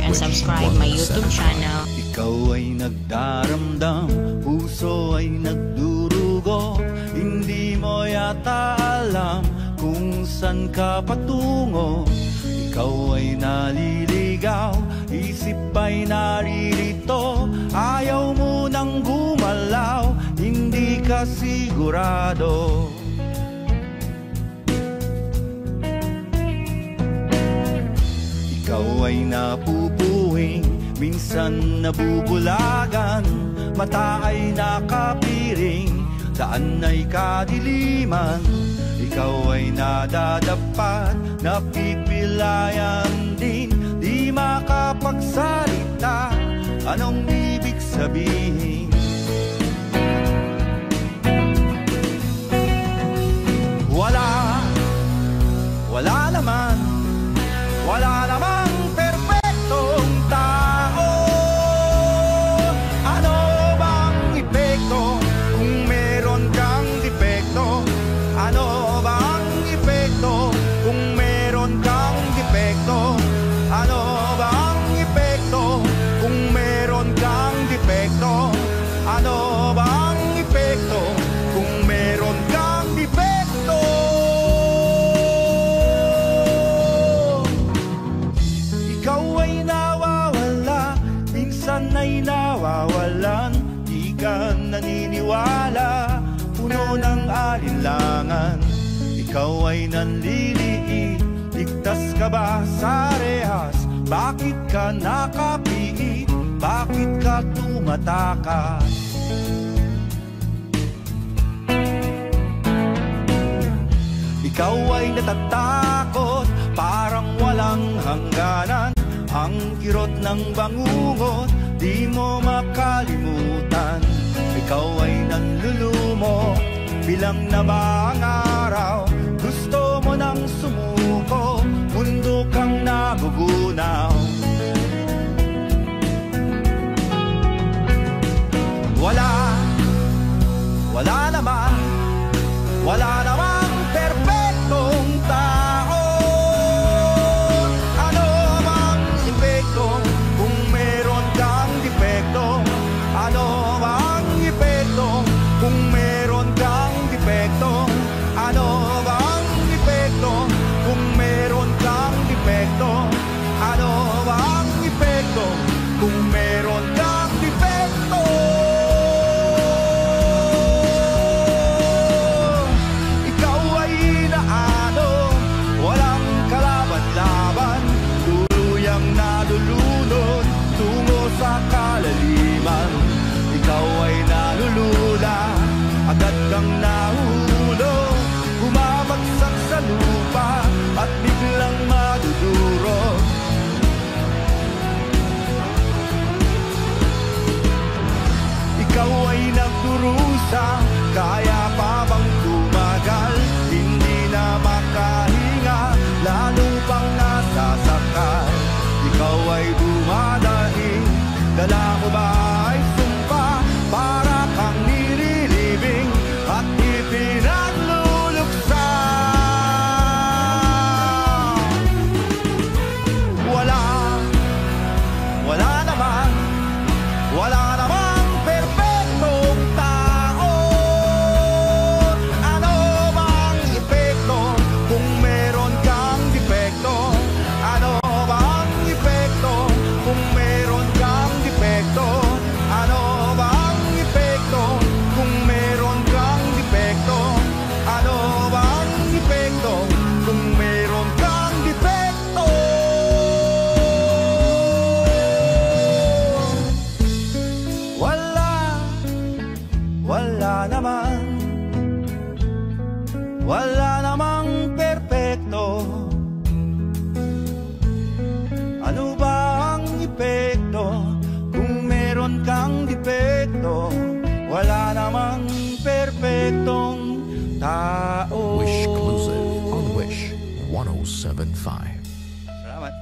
and subscribe my YouTube channel. Ikaw ay nagdaramdam, puso ay nagdurugo, hindi mo yata alam kung saan ka patungo. Ikaw ay naliligaw, isip ay naririto, ayaw mo nang gumalaw, hindi ka sigurado. Ikaw ay napupuwing, minsan nabubulagan, mata ay nakapiring, daan ay kadiliman. Ikaw ay nadadapat, napipilayan din, di makapagsalita, anong ibig sabihin? Wala namang perpektong tao. Ano bang epekto kung meron kang depekto? Ano bang epekto kung meron kang depekto? Ano bang epekto kung meron kang depekto? Ano bang epekto kung meron kang depekto? Ikaw ay nawawala, minsan ay nawawalan, di ka naniniwala, puno ng alinlangan. Ikaw ay nanliliit, ligtas ka ba sa rehas? Bakit ka nakapiit? Bakit ka tumatakas? Ikaw ay natatakot, parang walang hangganan, ang kirot ng bangungot, di mo makalimutan. Ikaw ay nanlulumo, bilang na ba ang araw? Gusto mo nang sumuko, mundo kang nagugunaw. Wala namang perpektong tao. Ano mang epekto kung meron kang depekto? Ano bang epekto kung meron kang depekto? Ano bang epekto kung meron kang depekto? Ano bang epekto kung meron kang depekto? Ikaw ay naano, walang kalaban-laban, tuluyang nalulunod tungo sa kalaliman. Ikaw ay nalulula, agad kang nahulog, bumabagsak sa lupa at biglang madudurog. Ikaw ay nagdurusa, kaya pa bang tumagal? Hindi na makahinga, lalo pang nasasakal. Ikaw ay dumadahing, dala mo ba ay sumpa? Para kang nililibing at ipinagluluksa. Wala namang perpektong tao. Ano bang epekto kung meron kang depekto? Ano bang epekto kung meron kang depekto? Ano bang epekto kung meron kang depekto? Ano bang epekto kung meron kang depekto? Wala namang perpekto. Ano ba ang epekto kung meron kang depekto? Wala namang perpektong tao. Wish Exclusive on Wish 1075. Salamat.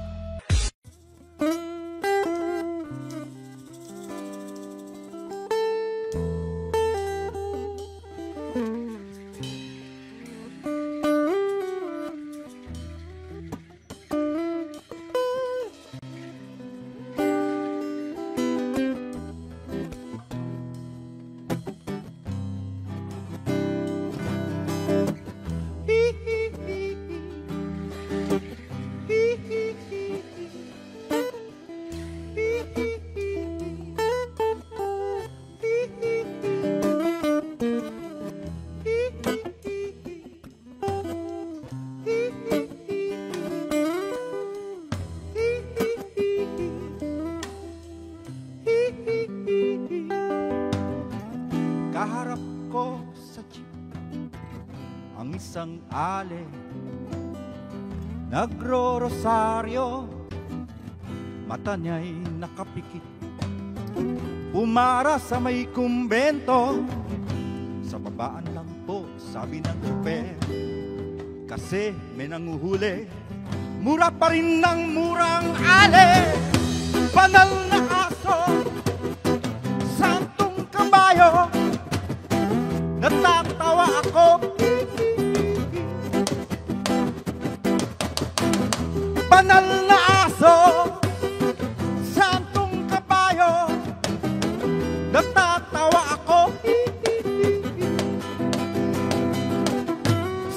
isang ale, nagro-rosaryo, mata niya'y nakapikit. Umara sa may kumbento, sa babaan lang po, sabi ng tsuper. Kasi may nanguhuli, mura pa rin ng murang ale. Banal na aso, santong kabayo, natatawa ako. Banal na aso, santong kabayo, natatawa ako.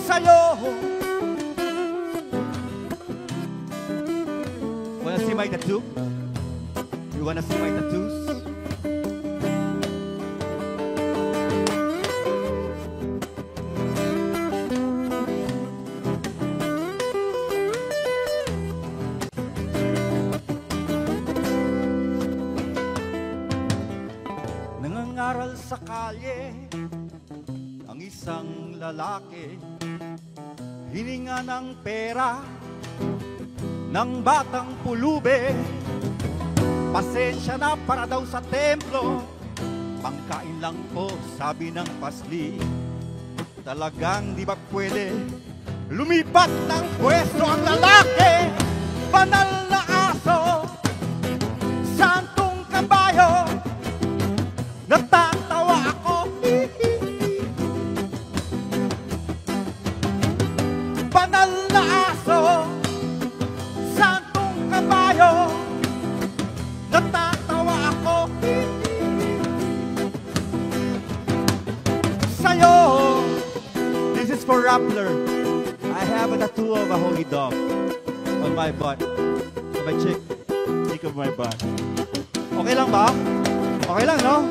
Sa'yo, wanna see my tattoo? You wanna see my tattoos? Nangangaral sa kalye ang isang lalaki, hininga ng pera ng batang pulube. Pasensya na para daw sa templo, pangkain lang po, sabi ng pasli. Talagang di ba pwede lumipat ng pwesto ang lalaki? Banal na aso, santong kabayo, natatawa ako. Banal na aso, santong kabayo, natatawa ako. Sa'yo, this is for Rappler. I have a tattoo of a holy dog on my butt, on my cheek of my butt. Okay lang ba? Okay lang, no?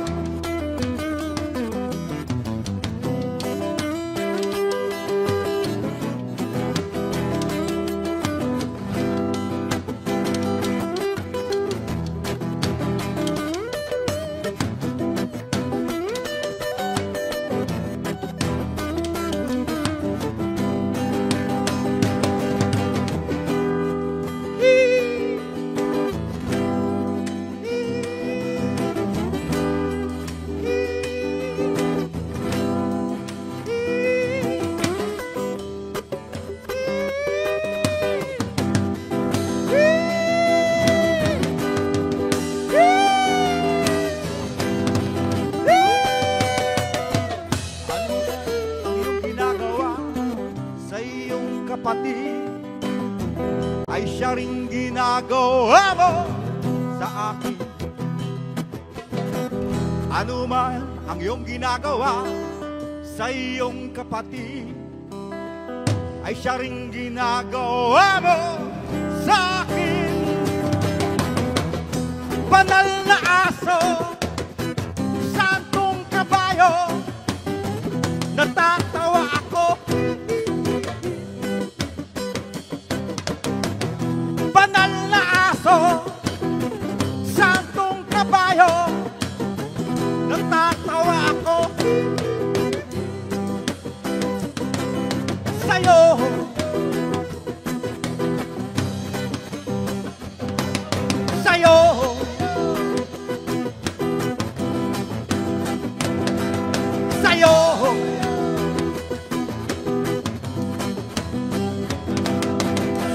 Ay siya ring ginagawa mo sa akin. Ano man ang iyong ginagawa sa iyong kapatid, ay siya ring ginagawa mo sa akin. Banal na aso, santong kabayo, natatawa ako. Banal na aso, santong kabayo, natatawa ako. Sa'yo, sa'yo, sa'yo,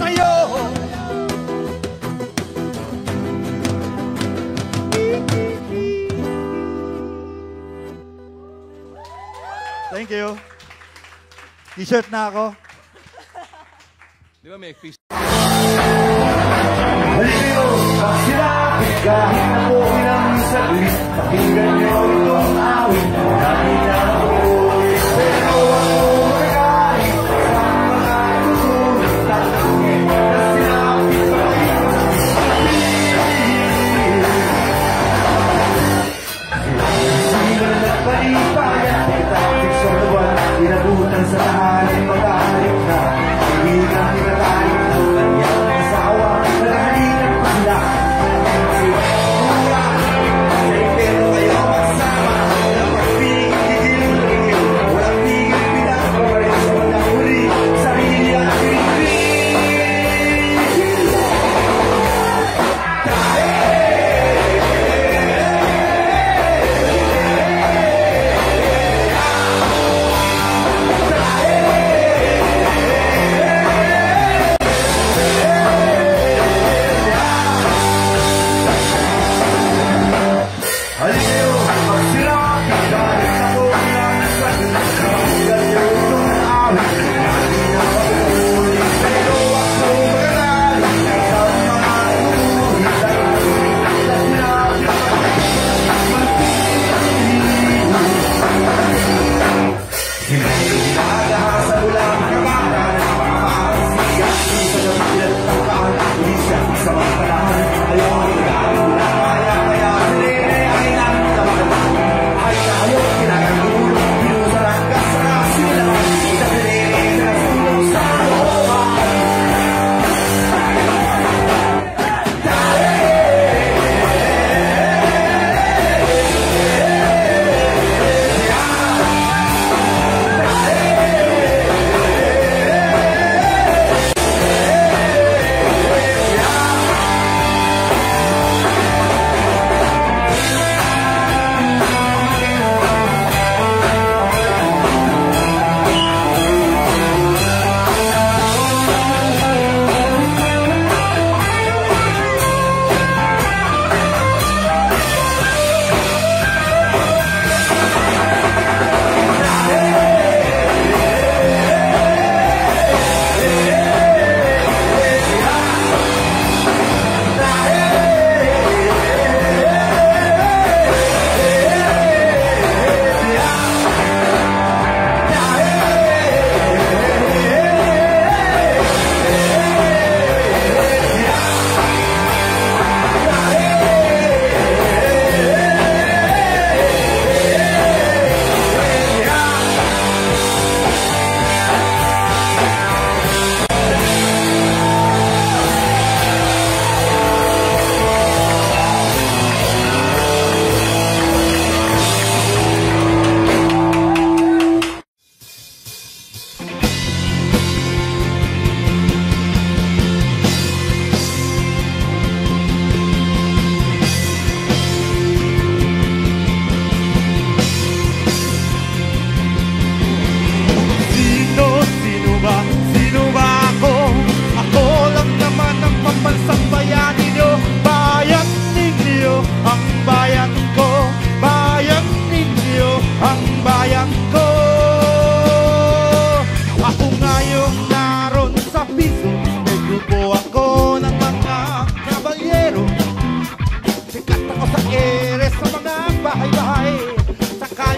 sa'yo. Thank you. T-shirt na ako. Di ba may fish? Halino, pag silapit kahit ako ilang saglit, pakinggan niyo itong awit, dahil na ako'y pero ako magaling sa mga tutulog, tatangin na silapit pa rin. Sila na nagpalipayan, itakit sa buwan, inabutan sa tahanin, mag-aalit na, hindi na pinatayin ang kanyang asawa, nagalitan pa sila.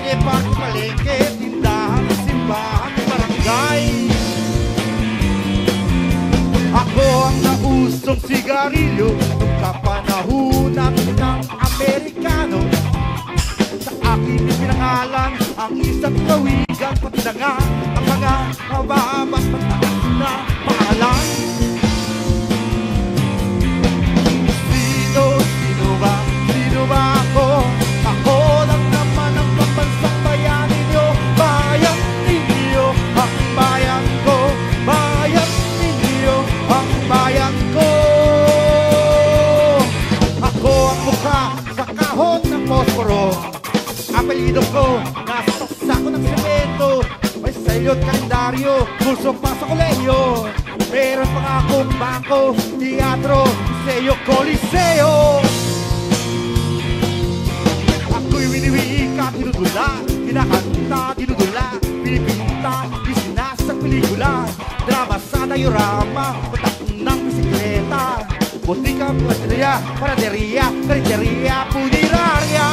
kalye, parke, palengke, tindahan, simbahan, barangay. Ako ang nausong sigarilyo nung kapanahunan ng Amerikano. Sa akin pinangalan ang isang kawigan, pati na nga ang mga mababas mataas na pangalan. Sino ba ako? Ako lang naman ang pambansang bayan ninyo. Bayan ninyo, ang bayan ko. Bayan ninyo, ang bayan ko. Ako ang mukha sa kahon ng posporo. Apelido ko, nasa sako ng semento. May sailot kalendaryo, kurso pa sa koleyo. Meron pa nga akong bangko, teatro, museo, koliseo. Ako'y winiwika, tinudula, kinakanta, tinudula, pinipinta, isinasang pelikula, drama sa diorama, patak ng bisikleta, botika, panaderia, panaderia, karinderia, puniraria.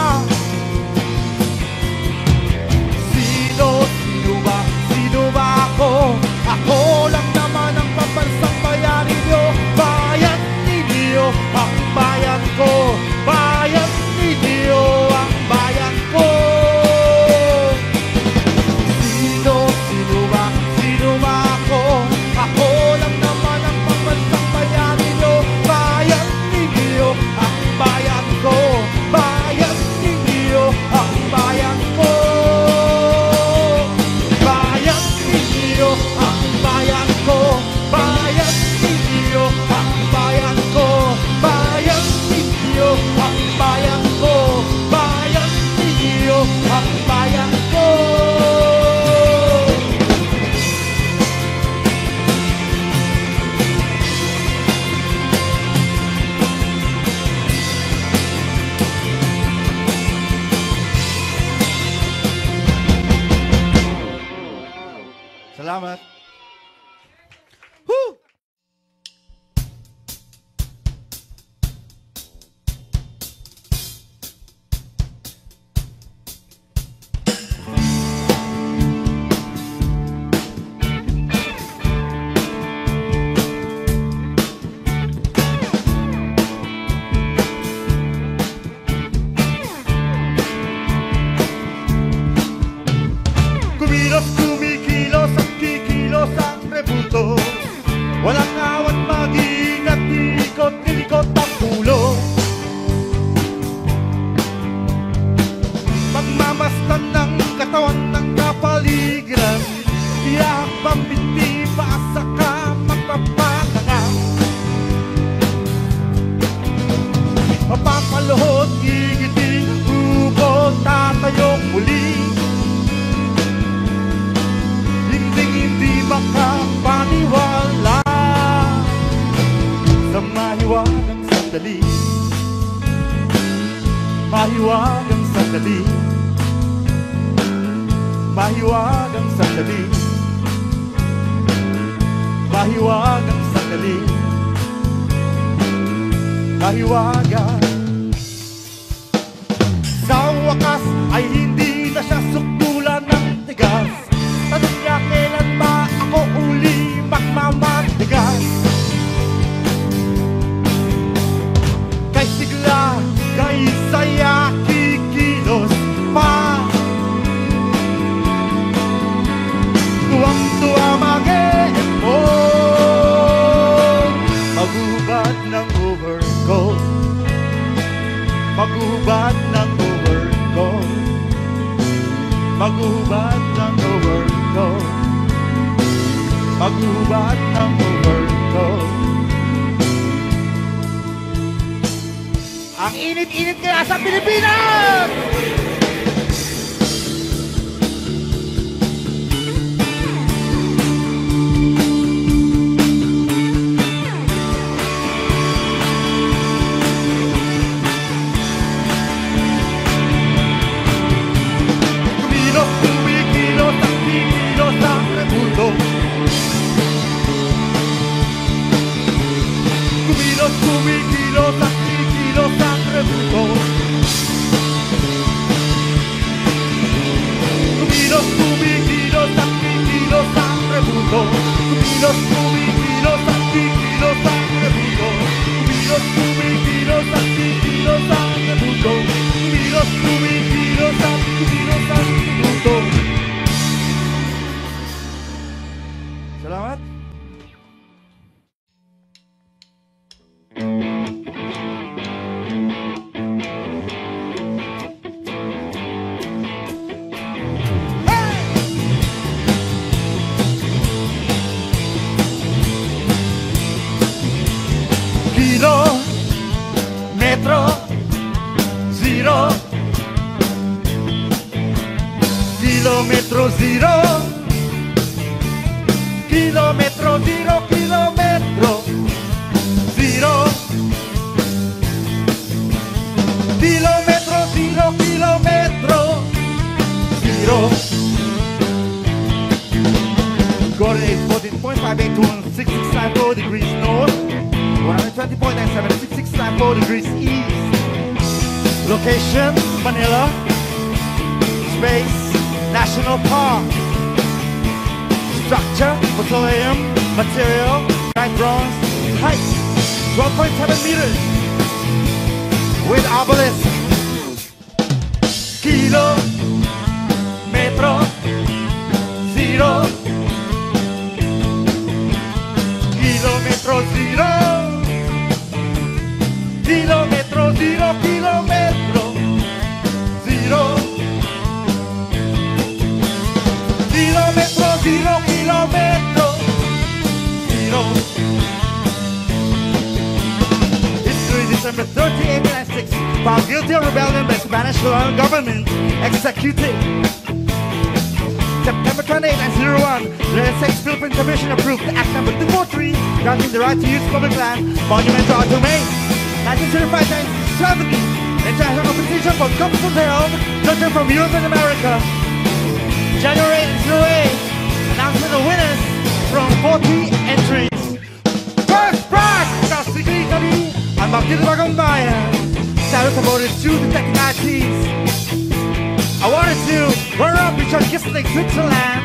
Sino ba ako? Ako lang naman ang pambansang bayan ninyo. Bayan ninyo, ang bayan ko. Bayan ninyo, ang bayan ko. Sino ba ako? Ako lang naman ang pambansang bayan ninyo. Bayan ninyo, ang bayan ko. Bayan ninyo, ang bayan ko. Ang bayan ko, bayan ninyo, ang bayan ko, bayan ninyo, ang bayan ko, bayan ninyo, ang bayan ko. Salamat. Woo! Kumilos at kikilos ang rebuto. Walang awat mag-ingat, nilikot ang pulo. Pagmamastan ng katawan ng kapaligiran, iyak pambiti pa sa magpapakangan. Mapapaluhod, gigiti, ubo, tatayong muli. Hindi makapaniwala sa mahiwagang sandali. Mahiwagang sandali. Mahiwagang sandali. Mahiwagang sandali. Mahiwagang. Sa wakas ay hindi na siya sukdulan ng tigas. Tanong niya kailan ba ako uli magmamatigas. Kay sigla, kay saya, kikilos pa. Tuwang-tuwa mag-e-epon. Maghubad ng overcoat. Maghubad ng overcoat. Maghubad ng overcoat. Maghubad ng overcoat. Ang init-init kaya sa Pilipinas! Kumilos, kumikilos at kikilos ang rebuto. Kilometro zero. Kilometro zero. Kilometro zero. Kilometro zero. Kilometro zero. Kilometro zero. Coordinates 14.58 to 166.94 degrees north, 120.97 664 degrees east. Location, Manila. Space, National Park. Structure, petroleum. Material, white bronze. Height, 12.7 meters. With obelisk. Kilo, metro, zero. Kilometro zero. Kilometro zero. Kilometro zero. Kilometro zero. Kilometro zero. History December 30, 1896. Found guilty of rebellion by Spanish colonial government. Executed. September 28, 1901, the United States Philippine Commission approved Act No. 243, granting the right to use public land, monumental domain. 1935-1970, international competition for couples held, judging from Europe and America. January 1908, announcing the winners from 40 entries. First prize, Kasigi Italy, and Martin Bagambaya. Salute awarded to the technicalities. Awarded to runner-up Richard Kissling, Switzerland.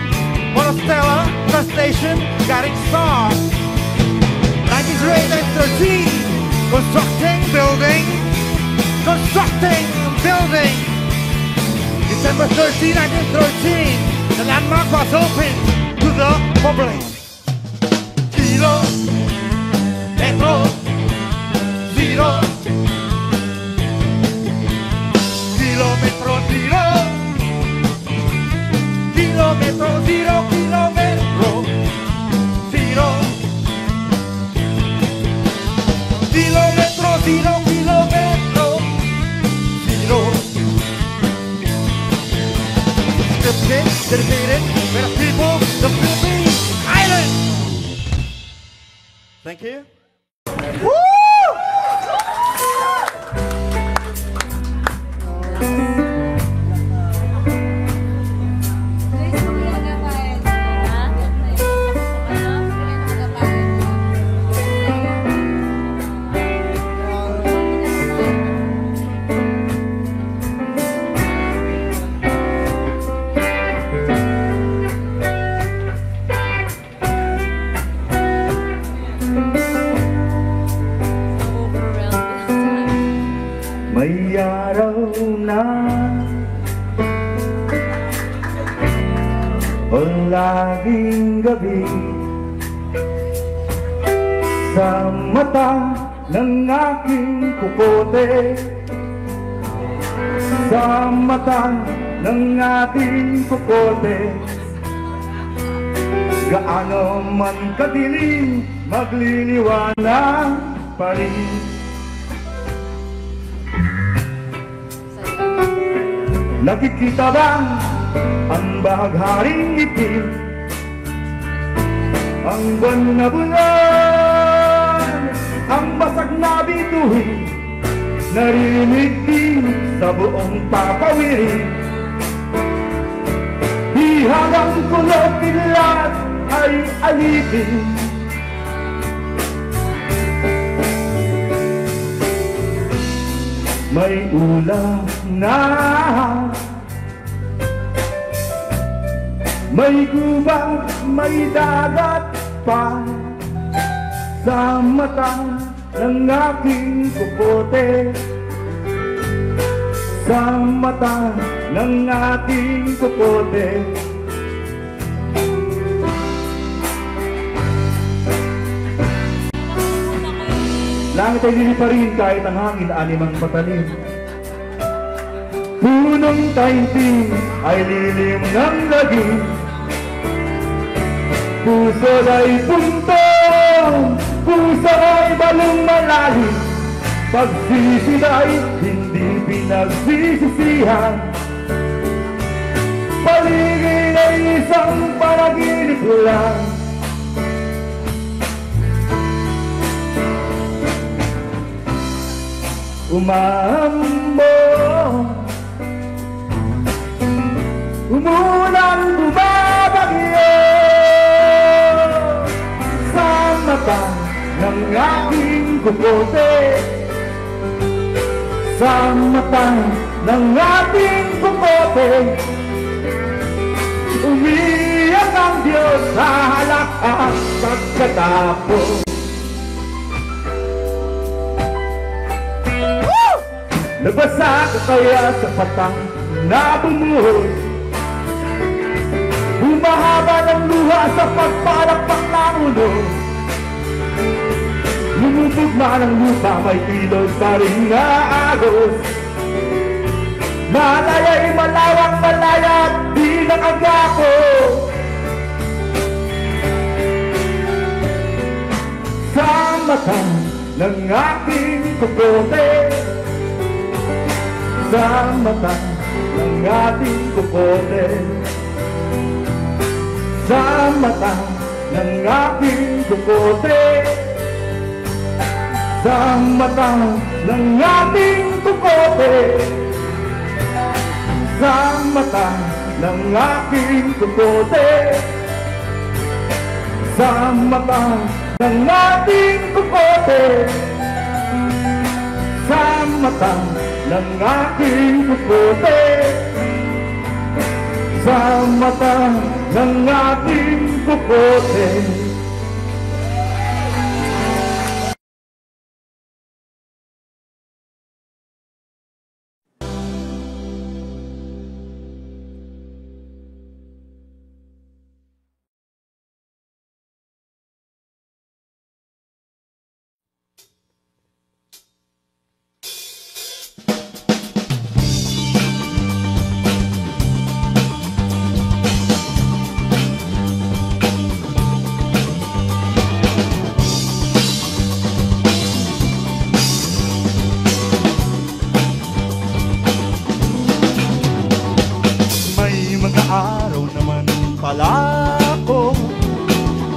Monostella, Translation, Guiding Star. 1908-1913, constructing building. Constructing building. December 13, 1913, the landmark was opened to the public. Kilo, metro, zero. Kilometro zero. Kilometro zero. Kilometro zero. Kilometro zero. Kilometro zero. Scripted, dedicated for the people, the Philippine Islands. Thank you. Woo! May araw na o laging gabi sa mata ng aking kukote, sa mata ng ating kukote. Gaano man kadilim, magliliwanag pa rin. Nakikita bang ang bahagharing itim, ang buwan na bulan, ang basag na bituin, narinig din sa buong papawirin. Di hanggang kulot lahat ay alipin. May ulan na, may gubat, may dagat pa sa mata ng aking kukote, sa mata ng ating kukote. Langit ay liliparin kahit ang hangin animang patalim. Punong tainting ay lilim ng lagim. Puso ay puntong, puso ay balong malalim. pagsisi ay hindi pinagsisisihan. Paligid ay isang panaginip lang. Umambon, umulan, bumabagyo sa mata ng aking kukote, sa mata ng ating kukote. Umiyak ang Diyos sa halakhak pagkatapos. Nabasa ka kaya sa patang na bumuhos, humahaba ng luha sa pagpalakpak ng ulo. Lumutugma ng lupa, may kilos pa rin na agos. Malaya'y malawang malaya, di nakagapo. Sa mata ng aking kukote, sa mata ng ating kukote, sa mata ng aking kukote, sa mata ng ating kukote, sa mata ng aking kukote, sa mata ng ating kukote, sa mata ng aking kukote, sa mata ng aking kukote. Araw naman pala ako,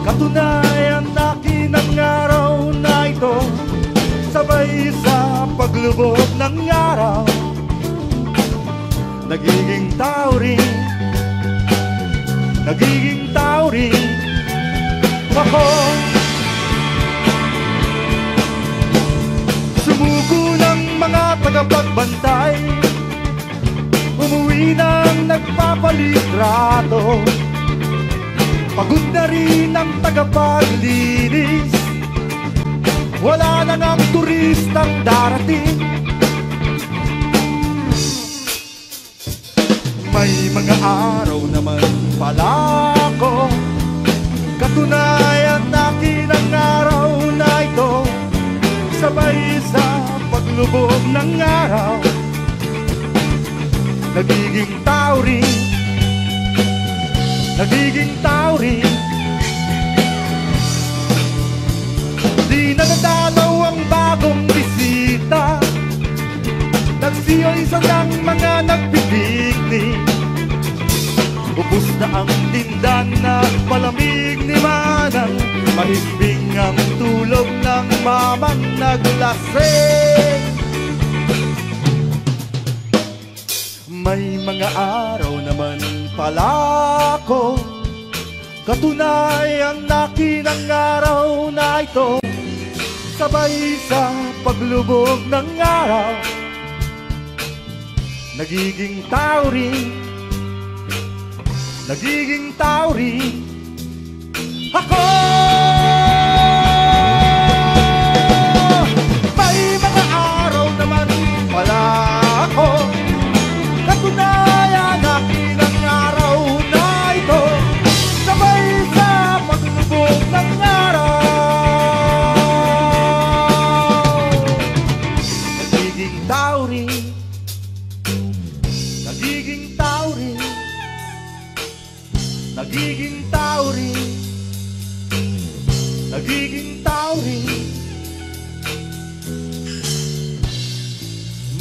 katunayan akin ang araw na ito. Sabay sa paglubog ng araw, nagiging tao rin ako. Sumuko ng mga tagapagbantay, umuwi ng nagpapalitrato. Pagod na rin ang tagapaglinis, wala na ng turistang darating. May mga araw naman pala ako, katunayan akin ang araw na ito. Sabay sa paglubog ng araw, nagiging tao rin Di na nadalaw ang bagong bisita, nagsiyoy sa ng mga nagpipiknik. Ubus na ang tindan na palamig ni Manang, mahimbing ang tulog ng mamang naglasing. May mga araw naman pala ako, katunayan akin ang araw na ito. Sabay sa paglubog ng araw, nagiging tao rin ako. May mga araw naman pala ako, katunayan akin ang araw na ito. Sabay sa paglubog ng araw, nagiging tao rin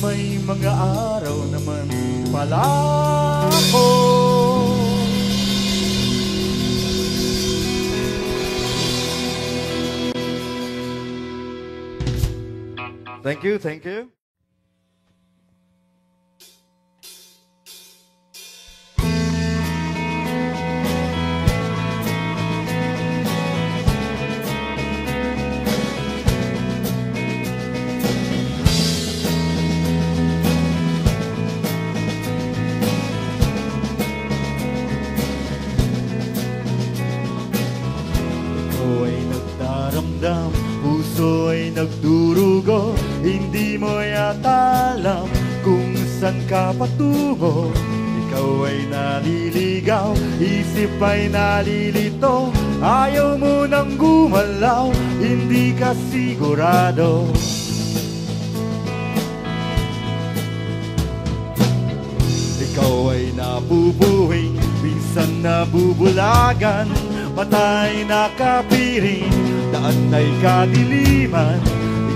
may mga araw naman pala ako. Thank you, thank you. Puso ay nagdurugo, hindi mo yata alam kung saan ka patungo. Ikaw ay naliligaw, isip ay nalilito, ayaw mo nang gumalaw, hindi ka sigurado. Ikaw ay nabubuhay, minsan nabubulagan, mata'y nakapiring, daan ay kadiliman.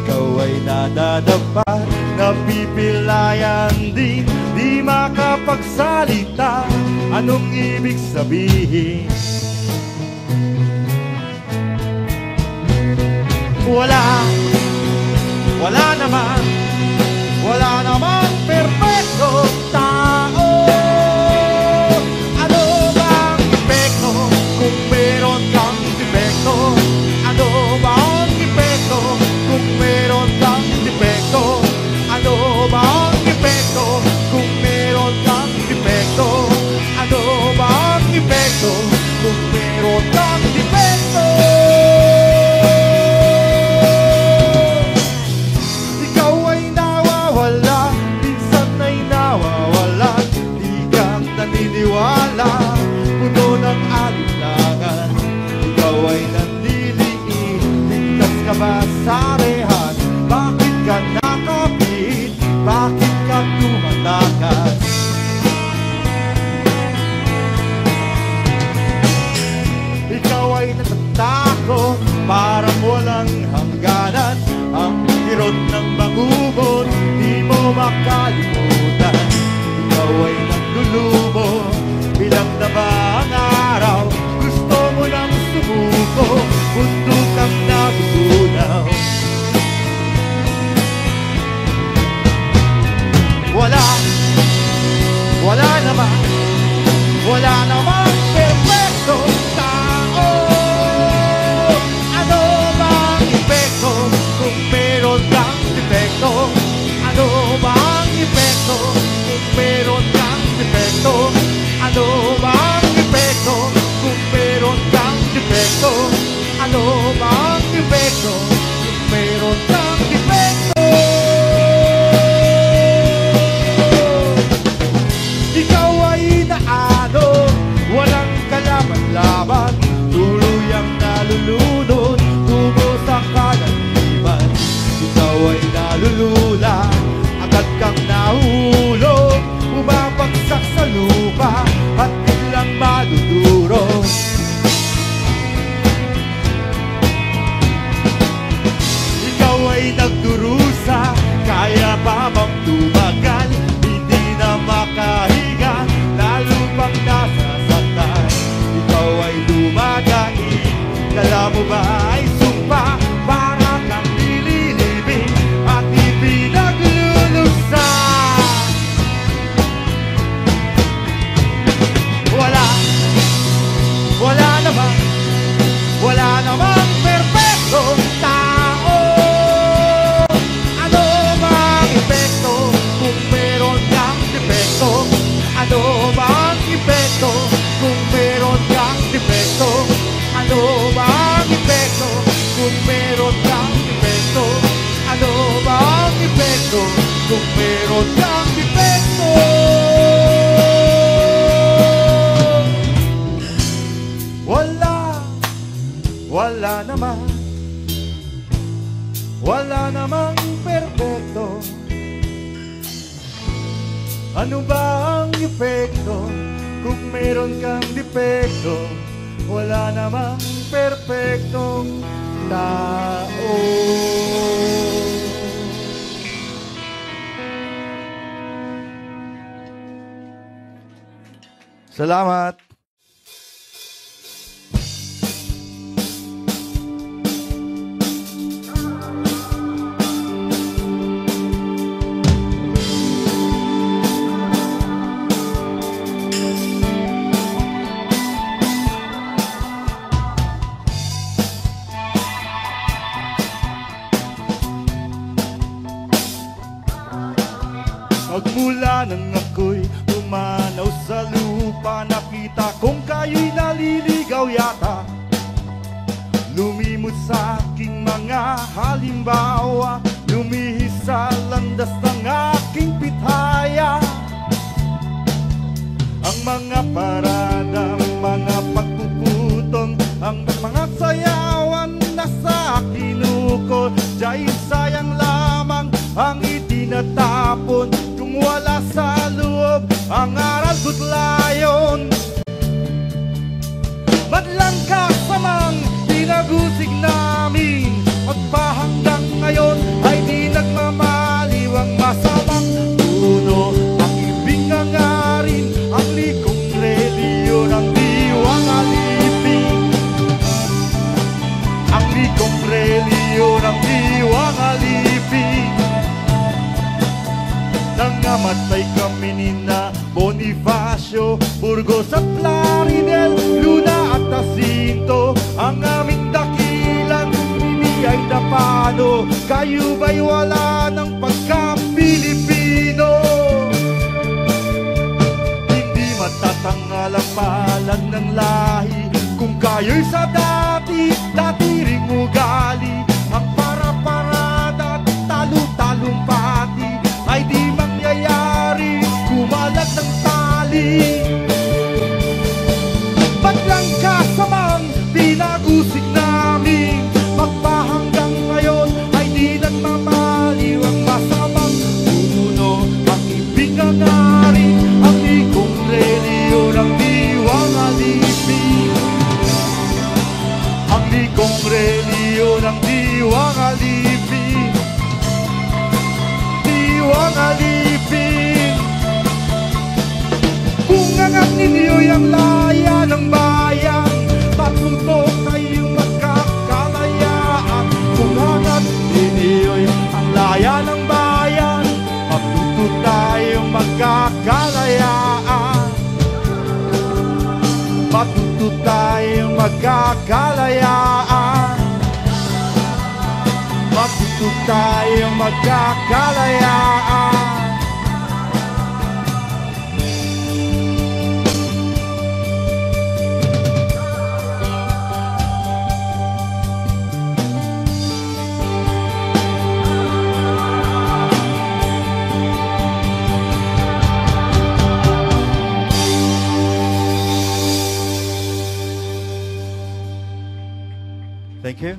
Ikaw ay nadadapat, napipilayan din, di makapagsalita. Anong ibig sabihin? Wala naman perfecto tao. Ano bang epekto kung meron kang defekto? Ano bang epekto kung meron kang defekto? Ano bang epekto kung meron kang defekto? Ano bang epekto kung meron kang defekto? Ikaw ay nawawala, minsan ay nawawala, di ka naniniwala, puno ng alinlangan. Ikaw ay ka ba sa rehan? Bakit ka nakapit? Bakit ka tumatakas? Ikaw ay natatakot, parang walang hangganan. Ang kirot ng bangubon, di mo makalimutan. Ikaw ay naglulubo, bilang na ba ang araw? Gusto mo nang sumuko, mundo kang nabubunaw. Wala namang perfecto tao. Ano bang epekto kung meron kang defekto? Ano bang epekto kung meron kang defekto? Ano bang epekto kung meron kang defekto? Ano bang epekto kung meron kang defekto? Ikaw ay naano, walang kalaban-laban, tuluyang nalulunod, tungo sa kalaliman. Ikaw ay nalulula, agad kang nahulog, bumabagsak sa lupa at biglang madudurog. Ikaw ay nagdurusa, kaya pa bang tumagal? Hindi na makahinga, lalo pang nasasaktan. Ikaw ay lumagain, kala mo ba ay sumpa? Para kang nililibing at ipinagluluksa. Wala namang perfectong tao. Ano bang epekto kung meron kang defekto? Ano bang epekto kung meron kang defekto? Ano bang epekto kung meron kang defekto? Ano bang epekto kung meron kang defekto? Wala namang perfecto. Ano ba ang epekto kung meron kang defekto? Wala namang perfectong tao. Salamat. Magmula nang ako'y umanaw sa lupa, nakita kong kayo'y naliligaw yata. Lumimot sa aking mga halimbawa, lumihis sa landas ng aking pitaya. Ang mga parada, ang mga pagpuputong, ang mga sayawan na sa akin ukol, diya'y sayang lamang ang itinatapon. Kung wala sa loob ang aral ko't layon, madlang kasamang pinag-usig namin, magpahanggang ngayon ay di nagmamaliw ang masamang puno. Pag-ibig ang arin, ang likong reliyon, ang diwang alipin. Ang likong reliyon, ang diwang alipin. Nangamatay kami ni na Bonifacio, Burgos at Plaridel, Luna at Jacinto. Ang aming dakilang hindi ay napano, kayo ba'y wala ng pagka-Pilipino? Hindi matatanggal ang palad ng lahi, kung kayo'y sa dati ring ugali. Ang para-parada at talu-talumpati ay di mangyayari, kumalat ng tali. Ba't lang kasamang pinag-usig namin, magpahanggang ngayon ay di nagmamaliw ang masamang puno. Ang ibig ang ari, ang likong reliyon, ang diwang alipin. Ang likong reliyon, ang diwang alipin. Diwang alipin. Kung angat ninyo'y ang laya ng bayan, patunto kayong magkakalayaan. Kung angat ninyo'y ang laya ng bayan, patunto tayong magkakalayaan. Patunto tayong magkakalayaan. Patunto tayong magkakalayaan. Thank you.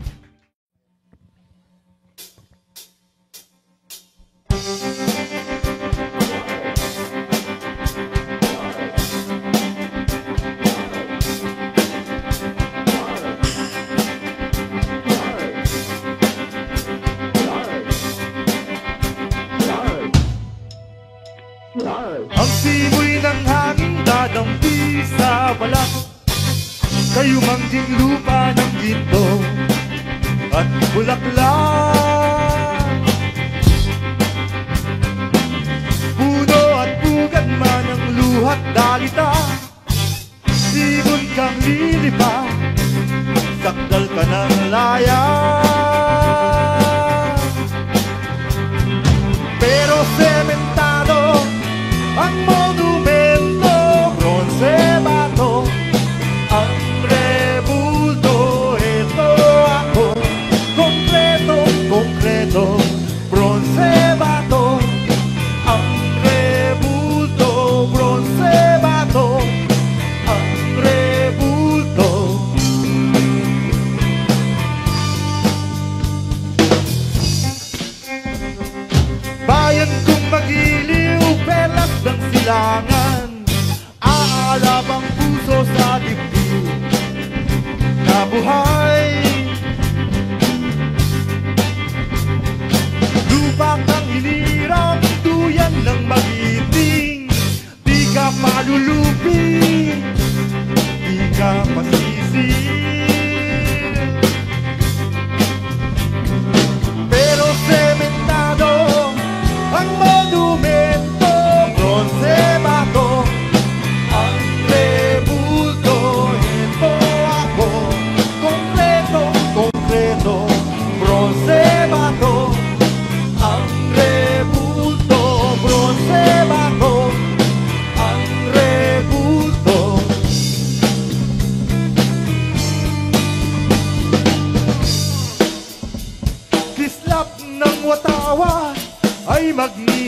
Ang simoy ng hangin dadampi sa balat, kayo mangging lupa ng ginto at bulaklak. Puno at bugad man ang luhat dalita, sibon kang lilipa, sakdal ka ng laya. Pero sementado ang monumento, bronze bato ang rebulto. Ito ako, kompleto, kompleto, bronze bato ang rebulto, bronze bato ang rebulto. Bayan kong magiliw, perlas ng silangan, aalab ang puso sa dibdib na buhay. Lupa kang hinirang, tuyan ng magiting, di ka malulupi.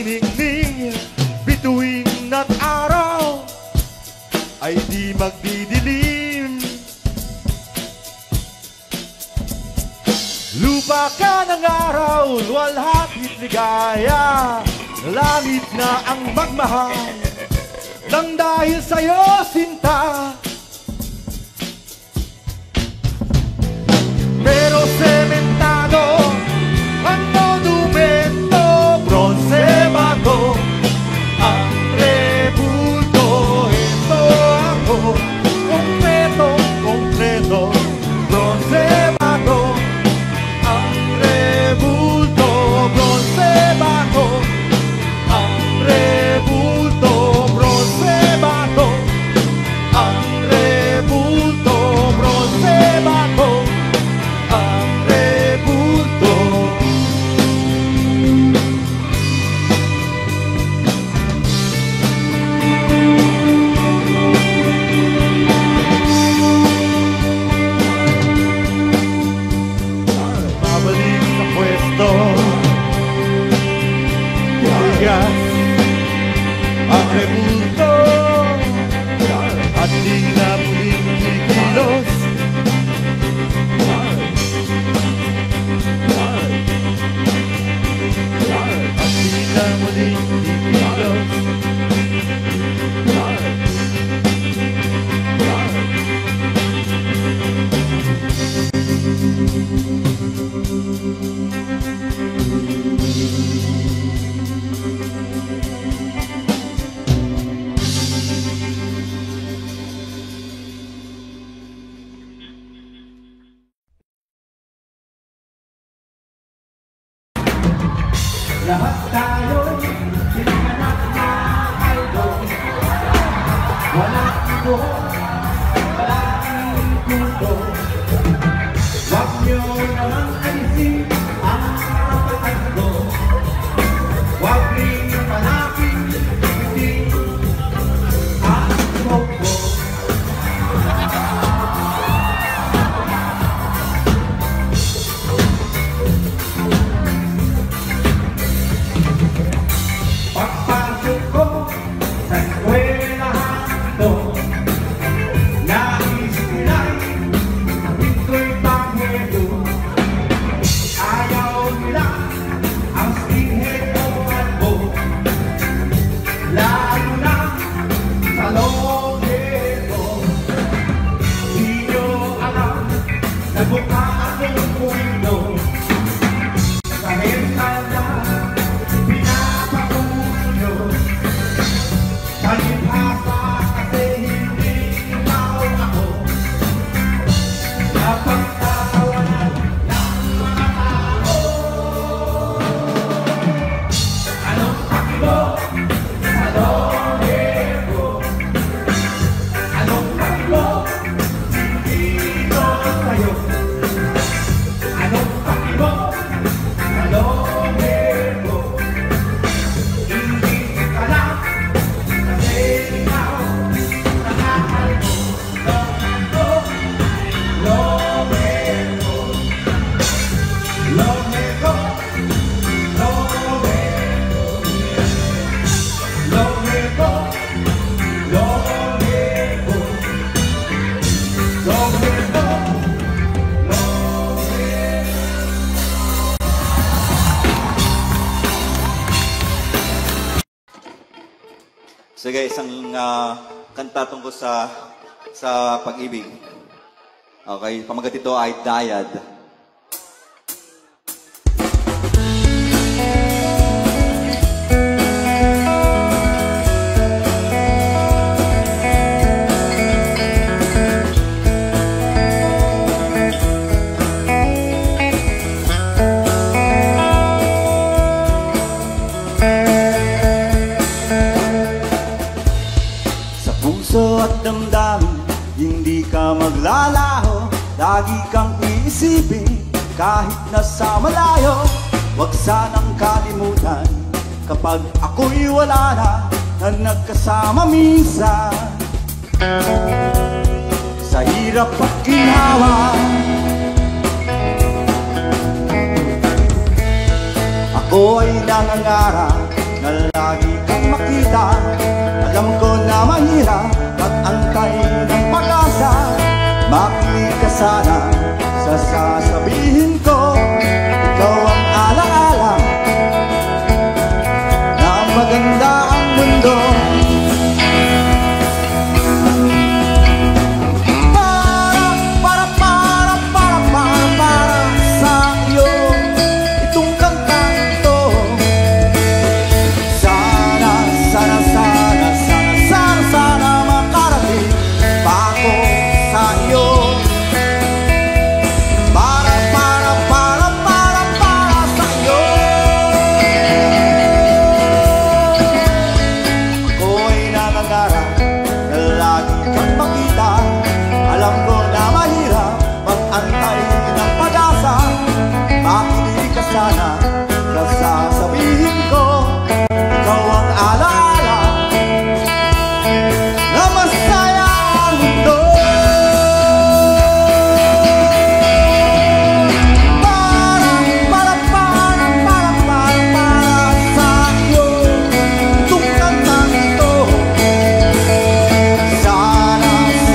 ningning, bituin at araw ay di magdidilim. Lupa ka ng araw, luwalhatit ligaya, langit na ang magmahal nang dahil sa'yo sinta. Pero sementado ang monumento, bronze bago ang rebulto. Ito ako, konkreto, konkreto, bronze bago ang rebulto, bronze bago ang rebulto, bronze bago ang rebulto, bronze bago ang rebulto. Babalik sa pwesto, bigas ang rebulto, at di na muling kikilos. At di na muling kikilos. Lahat tayo pinanganak na idol. Walang ibo, walang kundo. Huwag niyo naman alisin ang karapatan ko. Huwag rin manapin, hindi ang tuhog ko. Pagpasok ko sa eskwelahan ito, nais nila'y pinto'y pangwelo. Ayaw nila ang skinhead o kalbo, lalo na sa longero. Di nyo alam na mukha akong puwino sa mental na pinapakulo. Palibhasa kasi hindi ikaw ako, napagtatawanan ng mga tao. Anong pakilo sa longero? Anong pakilo dito sa'yo? Anong pakilo sa longero? Hindi ka lang kasi ikaw nakakal mo. Longero, longero, longero, longero, longero, longero, longero. Sige, isang kanta tungkol sa pag-ibig. Okay, pamagat ito ay Dayad. Sa puso at damdamin, hindi ka maglalaho. Lagi kang iisipin kahit nasa malayo. Huwag sanang kalimutan kapag ako'y wala na nagkasama minsan. Sa hirap at ginhawa, ako ay nangangarap na maganda ang mundo. Para sa iyo itong kantang ito. Sana makarating pa ako sa iyo. Para sa iyo. Ako'y nangangarap na lagi kang makita. Alam ko na mahirap mag-antay ng pag-asa. Makinig ka sana sa sasabihin ko. Ikaw ang alaala na masaya ang mundo. Para sa iyo itong kantang ito. Sana makarating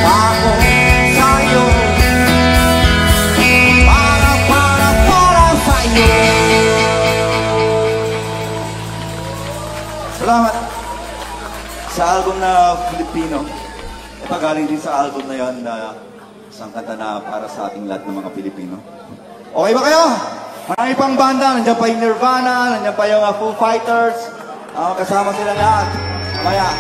pa ako sa iyo. Para sa iyo. Salamat sa album na Filipino. Ito galing din sa album na yon na isang kanta na para sa ating lahat ng mga Pilipino. Okay ba kayo? Marami pang banda. Nandiyan pa yung Nirvana, nandiyan pa yung Foo Fighters. Kasama sila lahat. Maya.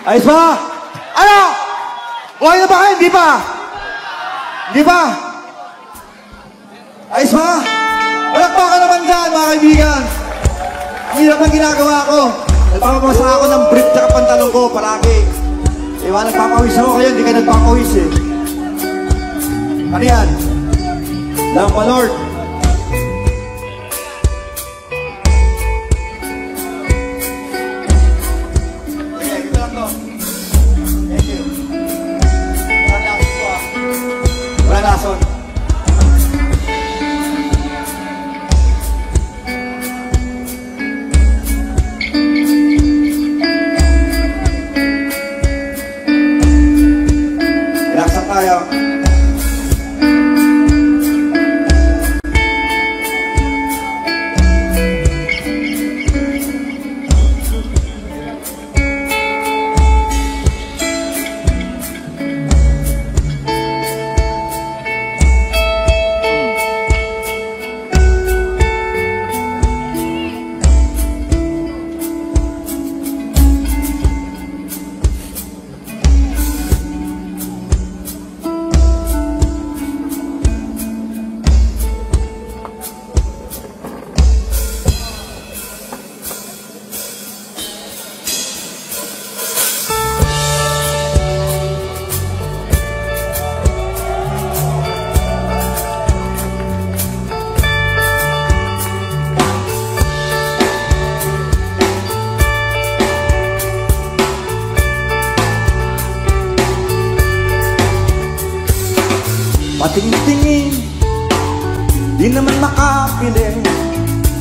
Ayos ba? Ano? Okay na ba kayo? Hindi pa? Hindi pa? Ayos ba? Palakpakan naman dyan, mga kaibigan. Ang hirap ng ginagawa ko. Nagpapamasa ako ng brief tsaka pantalon ko palagi. Diba, nagpapawis ako kayo, hindi kayo nagpapawis eh. Ano yan? Lampa Lord. Lason. Relaxan tayo. Patingtingin, di naman makapili.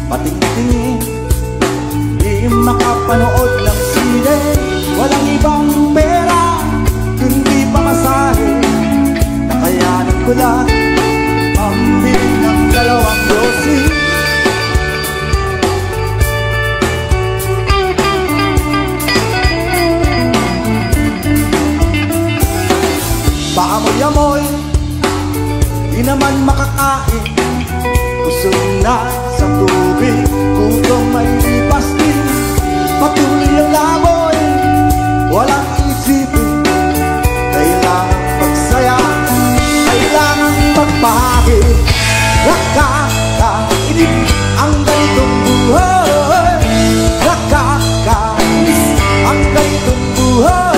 Patingtingin, di Di makapanood ng sine, walang ibang pera kundi pamasahe. Nakayanan ko lang pambili ng 2 dosis. Paamoy-amoy, di naman makakain. Busog na sa tubig, gutom may lipas din. Patuloy ang laboy, walang isipin. Kailangan magsaya, kailangan magpahagi. Nakakainis ang ganitong buhay. Nakakainis ang ganitong buhay.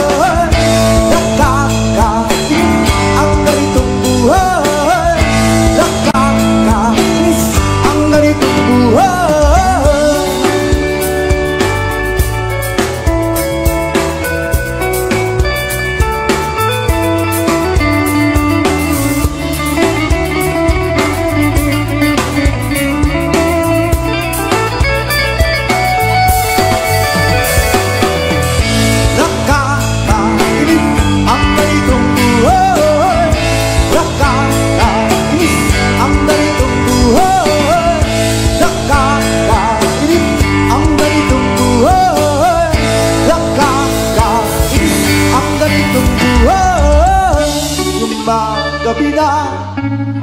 Gabi na,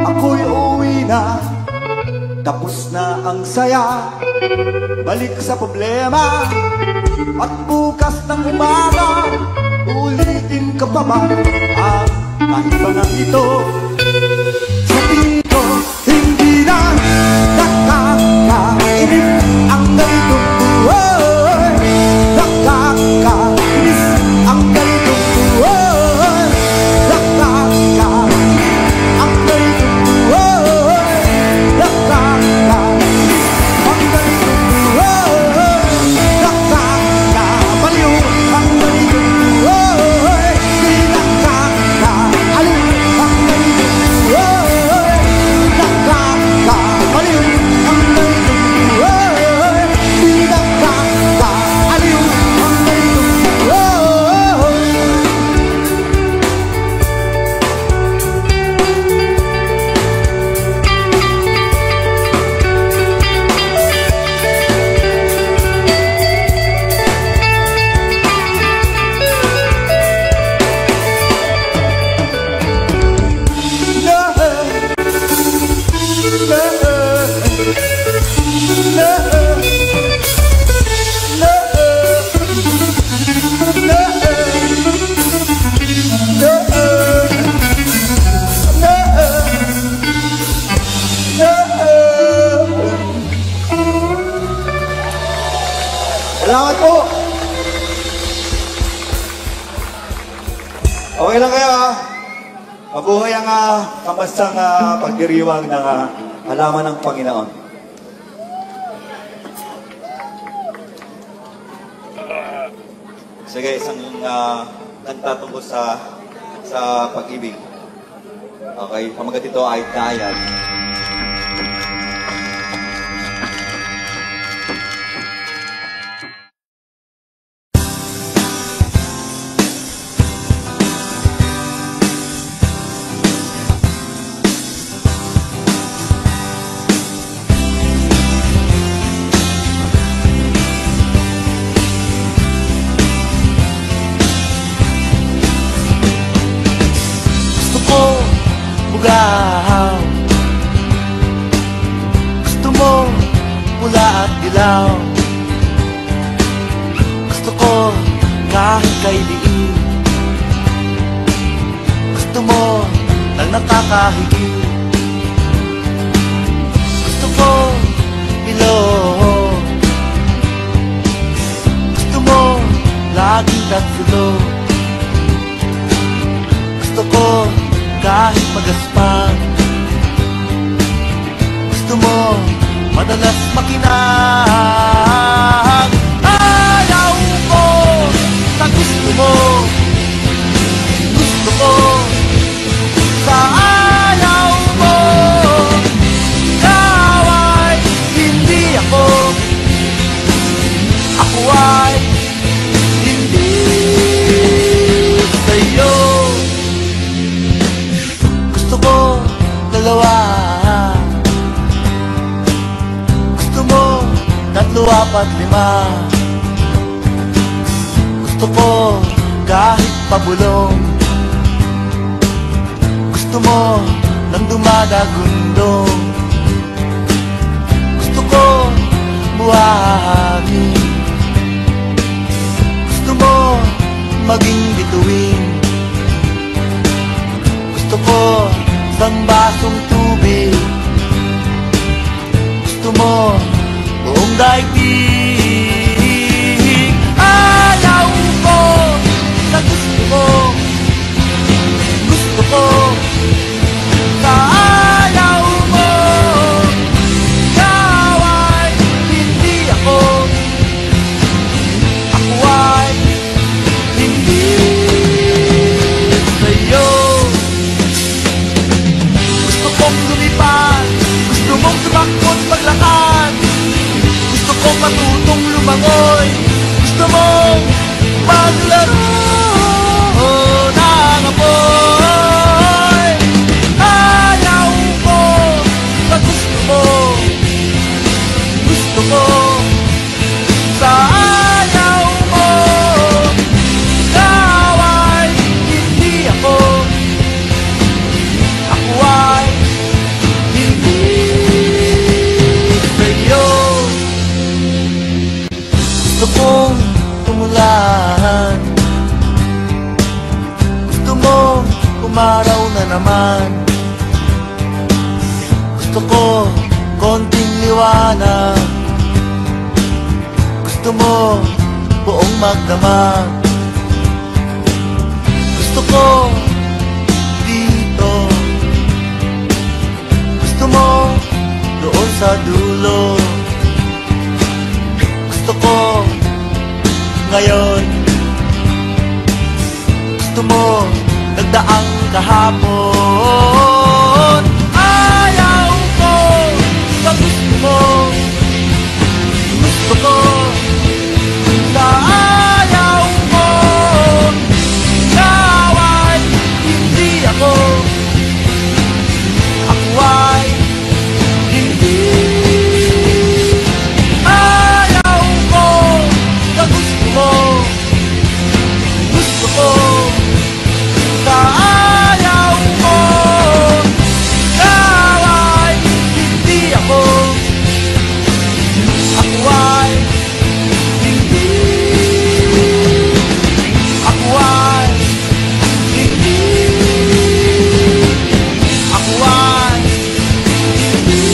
ako'y uwi na. Tapos na ang saya, balik sa problema. At bukas ng umaga, ulitin ka pa ba ang kahibangang ito? Sa tingin ko, hindi na nakakainis ang ganitong buhay. Nakakainis ang ganitong buhay. Salamat po. Okay lang kayo ha. Mabuhay ang kamasang pagdiriwang ng halaman ng Panginoon. Sige, isang nagtatungkol sa pag-ibig. Okay, pamagat ito ay Dayan. Gusto mo pula at dilaw. Gusto ko kahit kay liit. Gusto mo lang nakakahigit. Gusto ko ilong. Gusto mo laging tatsulog. Gusto ko kahit magaspang. Gusto mo madalas makinang. Ayaw ko sa gusto mo. Gusto ko sa ayaw mo. Ikaw ay hindi ako. Ako ko kahit pabulong. Gusto mo nang dumadagundong. Gusto ko buhangin. Gusto mo maging bituin. Gusto ko isang basong tubig. Gusto mo buong daigdig. Ayaw ko na gusto ko. Gusto ko sa ayaw mo. Ikaw ay hindi ako. Ako ay hindi sa'yo. Gusto kong lumipad. Gusto mong tumakot maglakad. Gusto kong matutong lumangoy. Gusto mong maglaro ng apoy. Ayaw ko sa gusto mo. Gusto ko sa ayaw mo. Ikaw ay hindi ako. Ako ay hindi sa'yo. Gusto kong tumulan. Gusto mong umaraw na naman. Gusto ko konting liwanag. Gusto mo buong magdamag. Gusto ko dito. Gusto mo doon sa dulo. Gusto ko ngayon. Gusto mo nagdaang kahapon. Ayaw ko sa gusto mo. Gusto ko sa ayaw mo. Ikaw ay hindi ako. Ako ay hindi. Ayaw ko sa gusto mo. Gusto ko sa ayaw mo. Ikaw ay hindi ako. Ako ay hindi. Ako ay hindi. Ako ay hindi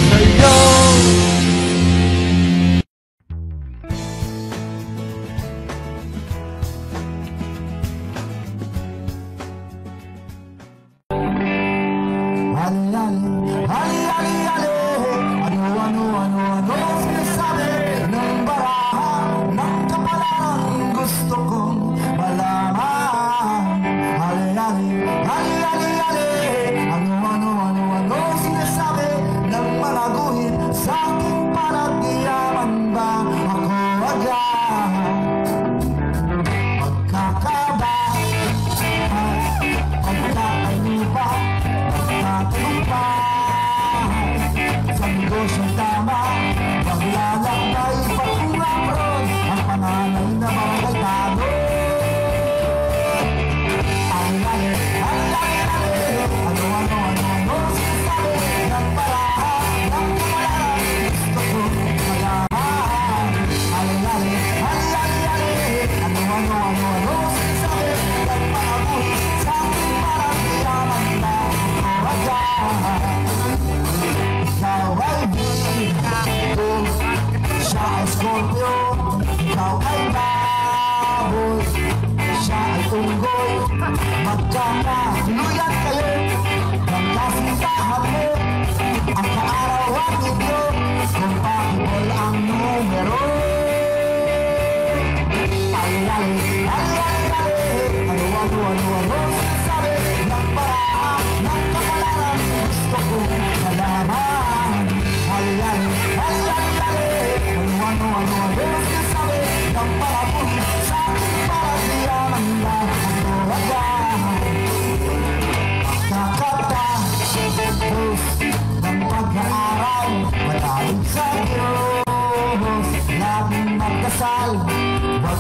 sa'yo. Ano sinasabi ng barahan ng kapalaran gusto kong malaman. Ano sinasabi ng mga guhit sa aking panagyaman ba ako agad? Magkakaba, pagkakaiba, magkatagumpay sa negosyong tama. Paglalakbay patunang roon ang panganay na barangay tanong. Ano sinasabi ng barahan ng kapalaran gusto kong malaman. Ano sinasabi ng mga guhit sa aking panagyaman ba ako agad? Ikaw ay Virgo, siya ay Scorpio. Ikaw ay baboy, siya ay unggoy. Magkakatuluyan kayo ng kasintahan mo. Ang kaarawan ninyo, compatible ang numero. Ano sinasabi ng barahan ng kapalaran gusto kong malaman. Ano sinasabi ng parapon sa aking panagyaman ba ako agad? Kakatapos ng pag-aaral, malalim sa Diyos, laging magdasal, wag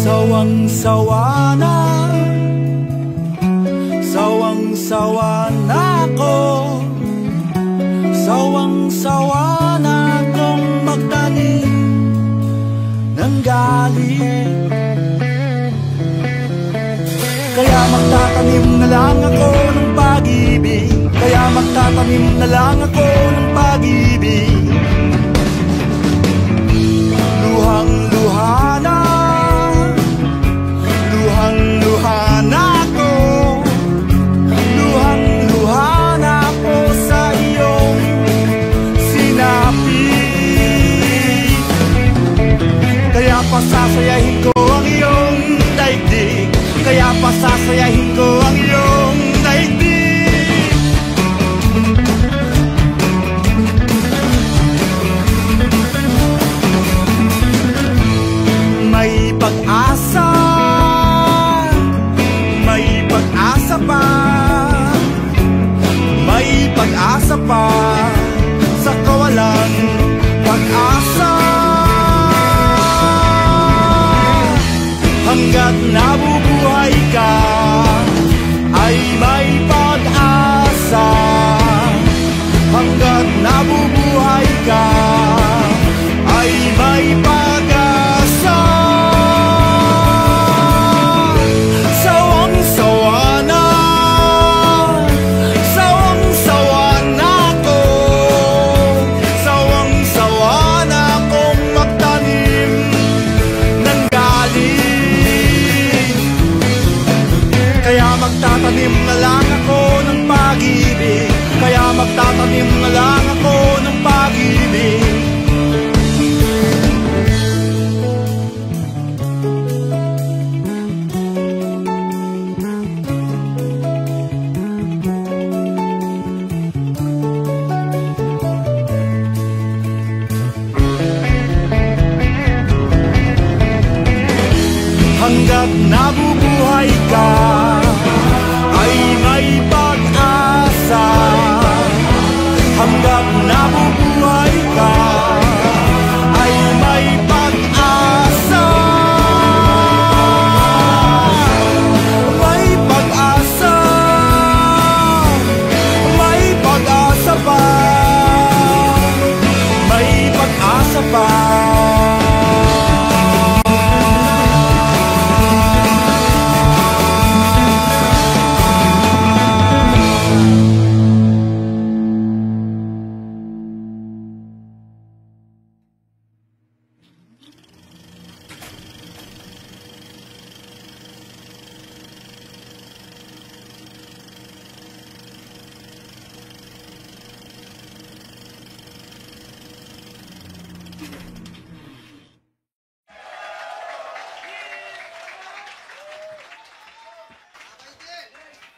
Sawang-sawa na, sawang-sawa na ako, sawang-sawa na akong magtanim ng galit. Kaya magtatanim na lang ako ng pag-ibig, kaya magtatanim na lang ako ng pag-ibig. Luhang-luha na, luhang-luha na ako, luhang-luha na ako sa iyong sinapi. Kaya pasasayahin ko ang iyong daigdig, kaya pasasayahin ko ang iyong daigdig. May pag-asa, may pag-asa pa, may pag-asa pa sa kawalang pag-asa. Hanggat nabubuhay ka ay may pag-asa. Hanggat nabubuhay ka ay may pag-asa. Sawang-sawa na, sawang-sawa na ako, sawang-sawa na akong magtanim ng galit. Kaya magtatanim na lang ako ng pag-ibig, kaya magtatanim na lang ako ng pag-ibig. Hanggat nabubuhay ka ay may pag-asa. Hanggat nabubuhay ka ay may pag-asa. May pag-asa, may pag-asa pa, may pag-asa pa.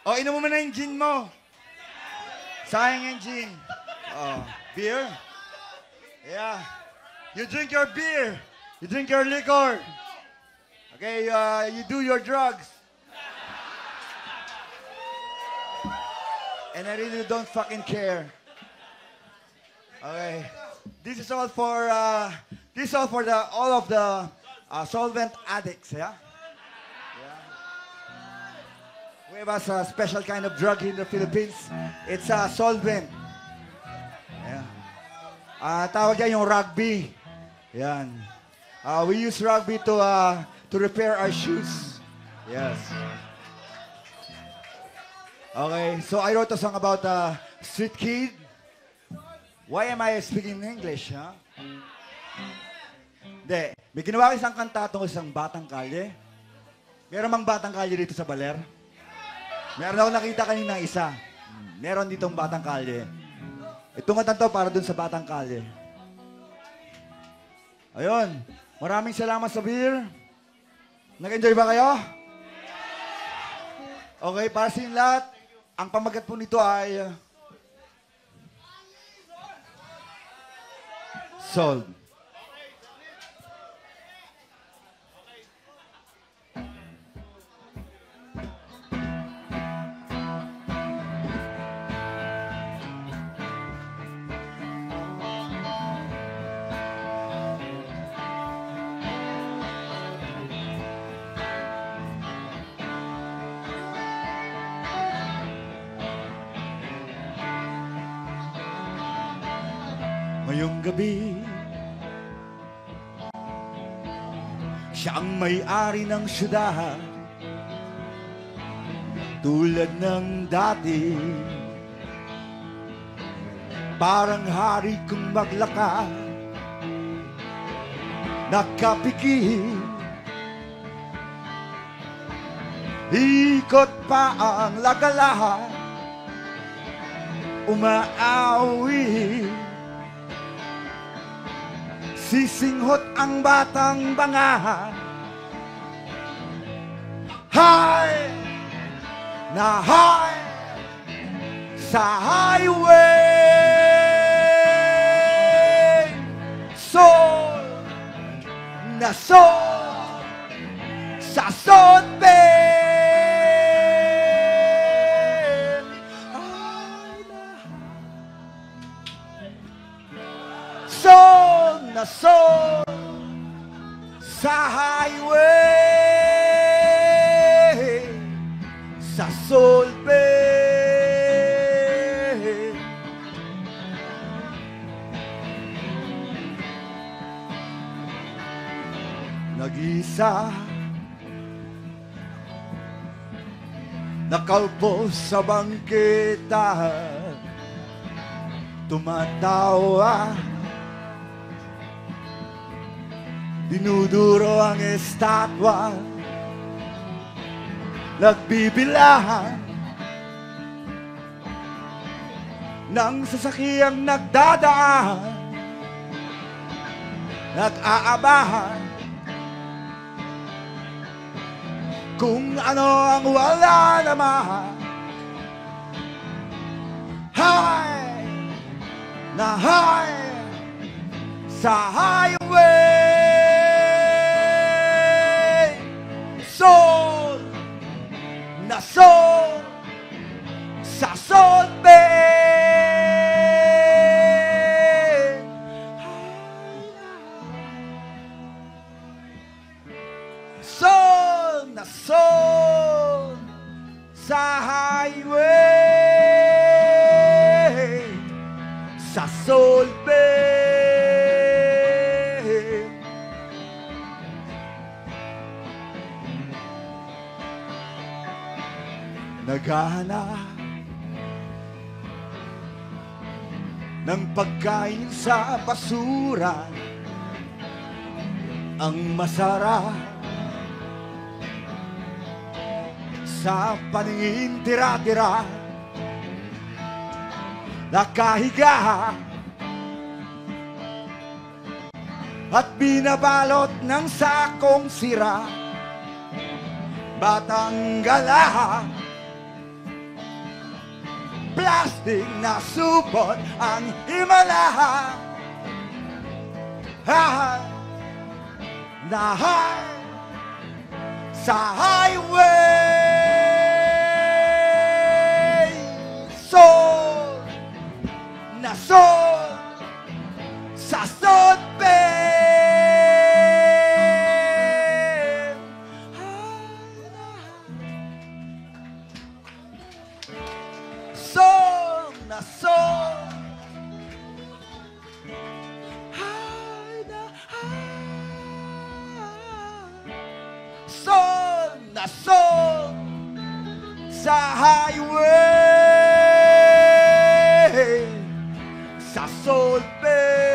O, inom mo na yung gin mo. Sayang yung gin. Oh, beer? Yeah. You drink your beer. You drink your liquor. Okay, you do your drugs. And I really don't fucking care. Okay. This is all for This is all for all of the solvent addicts, yeah? We have a special kind of drug here in the Philippines. It's a solvent. Yeah. Tawag yan yung rugby. Yan. We use rugby to repair our shoes. Yes. Okay, so I wrote a song about street kid. Why am I speaking in English, huh? Hindi. May ginawa ko isang kanta tungkol isang batang kalye. Meron mang batang kalye dito sa Baler? Meron ako nakita kanina isa. Meron ditong batang kalye. Itong kanta to para dun sa batang kalye. Ayun. Maraming salamat sa beer. Nag-enjoy ba kayo? Okay, para sa inyo lahat, ang pamagat po nito ay sold. Ngayong gabi, siya ang may-ari ng syudad, tulad ng dati. Parang hari kong maglakad, nakapikit, ikot pa ang lagalahan, umaawi. Sisinghot ang batang bangahan. High na high sa highway, soul na soul sa sotbe. Soul na soul sa highway, sa solbe. Nag-isa, nakaupo sa bangketa, tumatawa, dinuduro ang estatwa, nagbibilahan ng sasakyang nagdadaan, nag-aabahan kung ano ang wala naman. High na high sa highway, soul na soul sa solbe. Soul na soul sa highway, sa solbe. Naghahanap ng pagkain sa basura, ang masarap sa paningin tira-tira, nakahiga at binabalot ng sakong sira, batang gala, plastic na supot ang himala. High na high sa highway, soul na soul sa solbe. sol na sol sa highway, sa Sol Bay.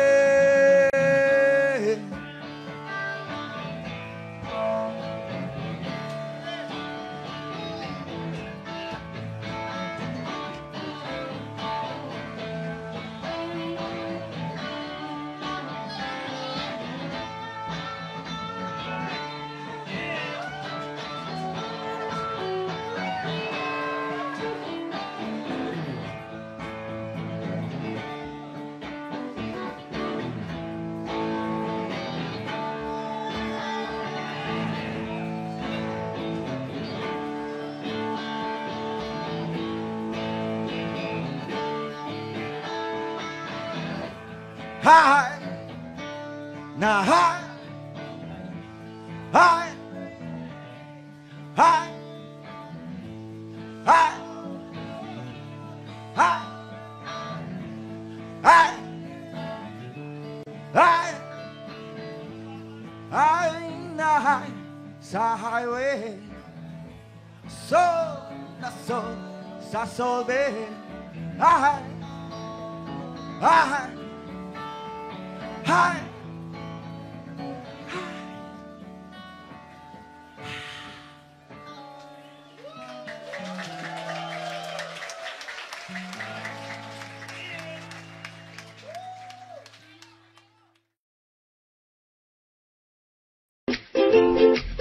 High, now high, high, high, high, high, high, high, high, na high sa highway, sol na sol sa Sol Bay. High, high, high. Thank you.